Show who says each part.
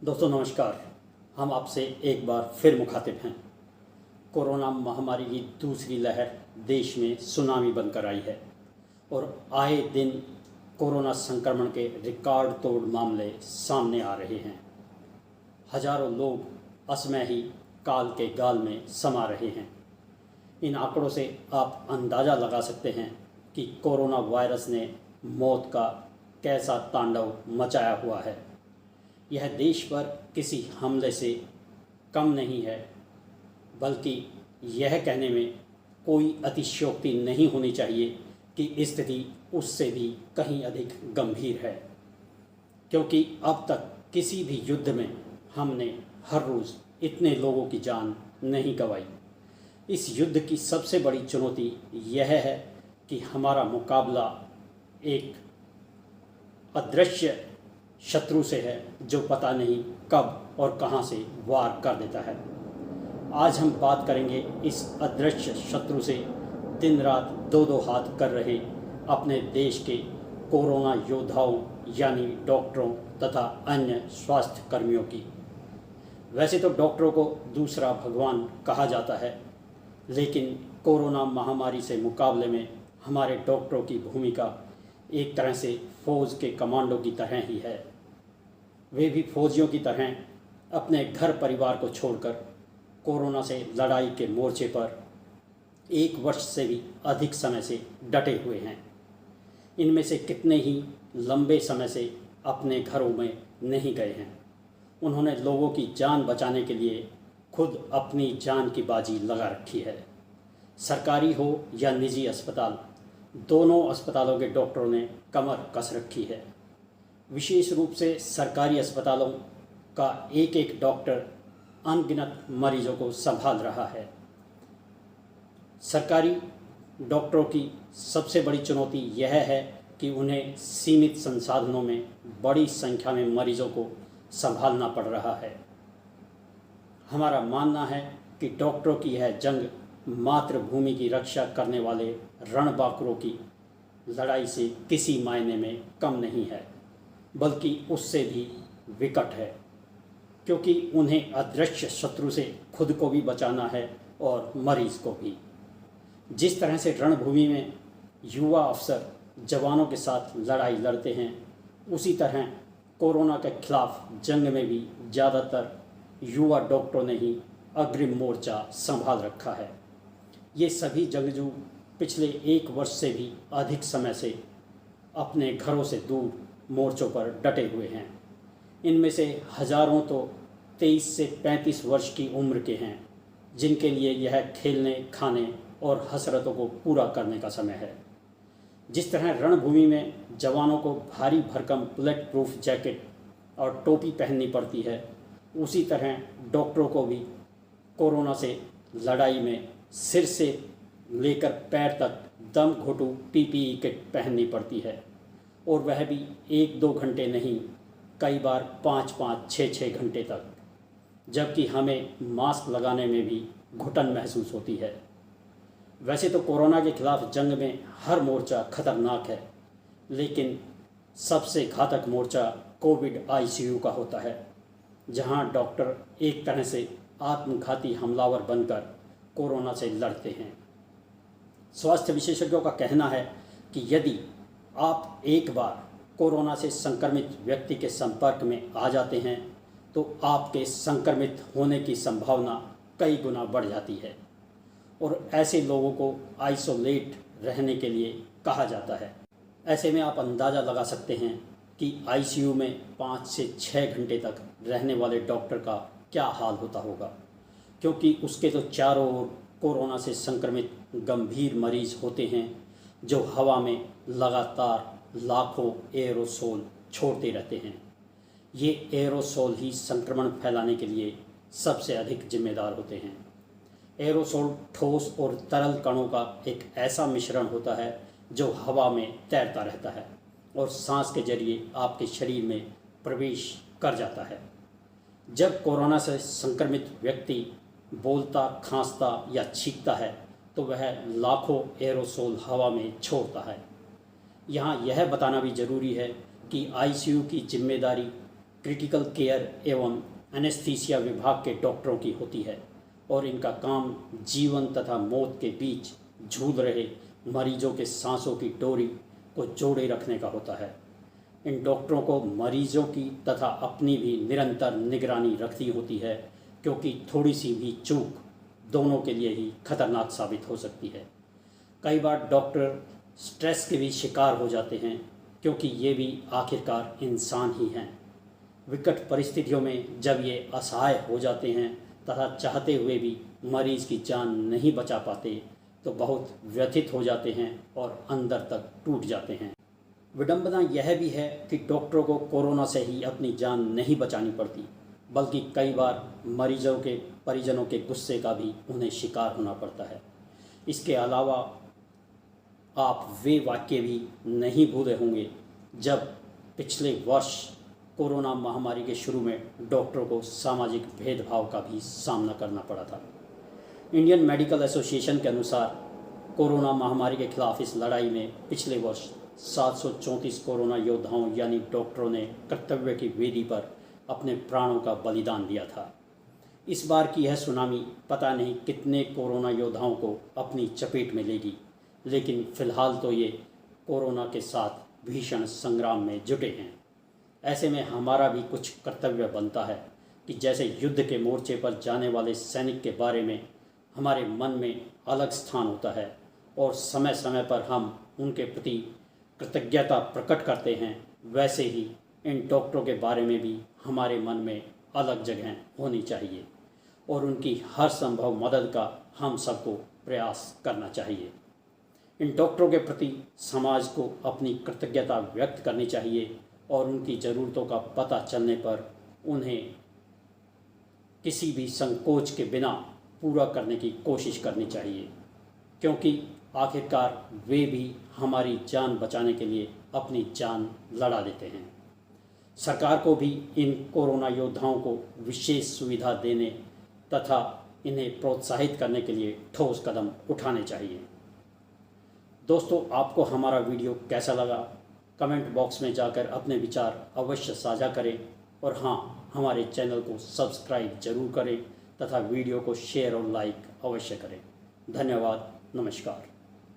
Speaker 1: दोस्तों नमस्कार। हम आपसे एक बार फिर मुखातिब हैं। कोरोना महामारी की दूसरी लहर देश में सुनामी बनकर आई है और आए दिन कोरोना संक्रमण के रिकॉर्ड तोड़ मामले सामने आ रहे हैं। हजारों लोग असमय ही काल के गाल में समा रहे हैं। इन आंकड़ों से आप अंदाज़ा लगा सकते हैं कि कोरोना वायरस ने मौत का कैसा तांडव मचाया हुआ है। यह देश पर किसी हमले से कम नहीं है, बल्कि यह कहने में कोई अतिशयोक्ति नहीं होनी चाहिए कि स्थिति उससे भी कहीं अधिक गंभीर है, क्योंकि अब तक किसी भी युद्ध में हमने हर रोज़ इतने लोगों की जान नहीं गंवाई। इस युद्ध की सबसे बड़ी चुनौती यह है कि हमारा मुकाबला एक अदृश्य शत्रु से है जो पता नहीं कब और कहां से वार कर देता है। आज हम बात करेंगे इस अदृश्य शत्रु से दिन रात दो दो हाथ कर रहे अपने देश के कोरोना योद्धाओं यानी डॉक्टरों तथा अन्य स्वास्थ्य कर्मियों की। वैसे तो डॉक्टरों को दूसरा भगवान कहा जाता है, लेकिन कोरोना महामारी से मुकाबले में हमारे डॉक्टरों की भूमिका एक तरह से फौज के कमांडो की तरह ही है। वे भी फौजियों की तरह अपने घर परिवार को छोड़कर कोरोना से लड़ाई के मोर्चे पर एक वर्ष से भी अधिक समय से डटे हुए हैं। इनमें से कितने ही लंबे समय से अपने घरों में नहीं गए हैं। उन्होंने लोगों की जान बचाने के लिए खुद अपनी जान की बाजी लगा रखी है। सरकारी हो या निजी अस्पताल, दोनों अस्पतालों के डॉक्टरों ने कमर कस रखी है। विशेष रूप से सरकारी अस्पतालों का एक एक डॉक्टर अनगिनत मरीजों को संभाल रहा है। सरकारी डॉक्टरों की सबसे बड़ी चुनौती यह है कि उन्हें सीमित संसाधनों में बड़ी संख्या में मरीजों को संभालना पड़ रहा है। हमारा मानना है कि डॉक्टरों की यह जंग मातृभूमि की रक्षा करने वाले रणबांकुरों की लड़ाई से किसी मायने में कम नहीं है, बल्कि उससे भी विकट है, क्योंकि उन्हें अदृश्य शत्रु से खुद को भी बचाना है और मरीज को भी। जिस तरह से रणभूमि में युवा अफसर जवानों के साथ लड़ाई लड़ते हैं, उसी तरह कोरोना के खिलाफ जंग में भी ज़्यादातर युवा डॉक्टरों ने ही अग्रिम मोर्चा संभाल रखा है। ये सभी जंगजू पिछले एक वर्ष से भी अधिक समय से अपने घरों से दूर मोर्चों पर डटे हुए हैं। इनमें से हजारों तो 23 से 35 वर्ष की उम्र के हैं, जिनके लिए यह खेलने, खाने और हसरतों को पूरा करने का समय है। जिस तरह रणभूमि में जवानों को भारी भरकम बुलेट प्रूफ जैकेट और टोपी पहननी पड़ती है, उसी तरह डॉक्टरों को भी कोरोना से लड़ाई में सिर से लेकर पैर तक दम घोटू पीपीई किट पहननी पड़ती है, और वह भी 1-2 घंटे नहीं, कई बार 5-5, 6-6 घंटे तक, जबकि हमें मास्क लगाने में भी घुटन महसूस होती है। वैसे तो कोरोना के खिलाफ जंग में हर मोर्चा खतरनाक है, लेकिन सबसे घातक मोर्चा कोविड आईसीयू का होता है, जहां डॉक्टर एक तरह से आत्मघाती हमलावर बनकर कोरोना से लड़ते हैं। स्वास्थ्य विशेषज्ञों का कहना है कि यदि आप एक बार कोरोना से संक्रमित व्यक्ति के संपर्क में आ जाते हैं, तो आपके संक्रमित होने की संभावना कई गुना बढ़ जाती है और ऐसे लोगों को आइसोलेट रहने के लिए कहा जाता है। ऐसे में आप अंदाज़ा लगा सकते हैं कि आईसीयू में 5 से 6 घंटे तक रहने वाले डॉक्टर का क्या हाल होता होगा, क्योंकि उसके तो चारों ओर कोरोना से संक्रमित गंभीर मरीज होते हैं जो हवा में लगातार लाखों एरोसोल छोड़ते रहते हैं। ये एरोसोल ही संक्रमण फैलाने के लिए सबसे अधिक जिम्मेदार होते हैं। एरोसोल ठोस और तरल कणों का एक ऐसा मिश्रण होता है जो हवा में तैरता रहता है और सांस के जरिए आपके शरीर में प्रवेश कर जाता है। जब कोरोना से संक्रमित व्यक्ति बोलता, खांसता या छींकता है, तो वह लाखों एरोसोल हवा में छोड़ता है। यहाँ यह बताना भी ज़रूरी है कि आईसीयू की जिम्मेदारी क्रिटिकल केयर एवं एनेस्थीसिया विभाग के डॉक्टरों की होती है और इनका काम जीवन तथा मौत के बीच झूल रहे मरीजों के सांसों की डोरी को जोड़े रखने का होता है। इन डॉक्टरों को मरीजों की तथा अपनी भी निरंतर निगरानी रखनी होती है, क्योंकि थोड़ी सी भी चूक दोनों के लिए ही खतरनाक साबित हो सकती है। कई बार डॉक्टर स्ट्रेस के भी शिकार हो जाते हैं, क्योंकि ये भी आखिरकार इंसान ही हैं। विकट परिस्थितियों में जब ये असहाय हो जाते हैं तथा चाहते हुए भी मरीज की जान नहीं बचा पाते तो बहुत व्यथित हो जाते हैं और अंदर तक टूट जाते हैं। विडंबना यह भी है कि डॉक्टरों को कोरोना से ही अपनी जान नहीं बचानी पड़ती, बल्कि कई बार मरीजों के परिजनों के गुस्से का भी उन्हें शिकार होना पड़ता है। इसके अलावा आप वे वाक्य भी नहीं भूले होंगे जब पिछले वर्ष कोरोना महामारी के शुरू में डॉक्टरों को सामाजिक भेदभाव का भी सामना करना पड़ा था। इंडियन मेडिकल एसोसिएशन के अनुसार कोरोना महामारी के खिलाफ इस लड़ाई में पिछले वर्ष 734 कोरोना योद्धाओं यानी डॉक्टरों ने कर्तव्य की वेदी पर अपने प्राणों का बलिदान दिया था। इस बार की यह सुनामी पता नहीं कितने कोरोना योद्धाओं को अपनी चपेट में लेगी, लेकिन फिलहाल तो ये कोरोना के साथ भीषण संग्राम में जुटे हैं। ऐसे में हमारा भी कुछ कर्तव्य बनता है कि जैसे युद्ध के मोर्चे पर जाने वाले सैनिक के बारे में हमारे मन में अलग स्थान होता है और समय समय पर हम उनके प्रति कृतज्ञता प्रकट करते हैं, वैसे ही इन डॉक्टरों के बारे में भी हमारे मन में अलग जगह होनी चाहिए और उनकी हर संभव मदद का हम सबको प्रयास करना चाहिए। इन डॉक्टरों के प्रति समाज को अपनी कृतज्ञता व्यक्त करनी चाहिए और उनकी ज़रूरतों का पता चलने पर उन्हें किसी भी संकोच के बिना पूरा करने की कोशिश करनी चाहिए, क्योंकि आखिरकार वे भी हमारी जान बचाने के लिए अपनी जान लड़ा देते हैं। सरकार को भी इन कोरोना योद्धाओं को विशेष सुविधा देने तथा इन्हें प्रोत्साहित करने के लिए ठोस कदम उठाने चाहिए। दोस्तों, आपको हमारा वीडियो कैसा लगा? कमेंट बॉक्स में जाकर अपने विचार अवश्य साझा करें और हाँ, हमारे चैनल को सब्सक्राइब जरूर करें तथा वीडियो को शेयर और लाइक अवश्य करें। धन्यवाद। नमस्कार।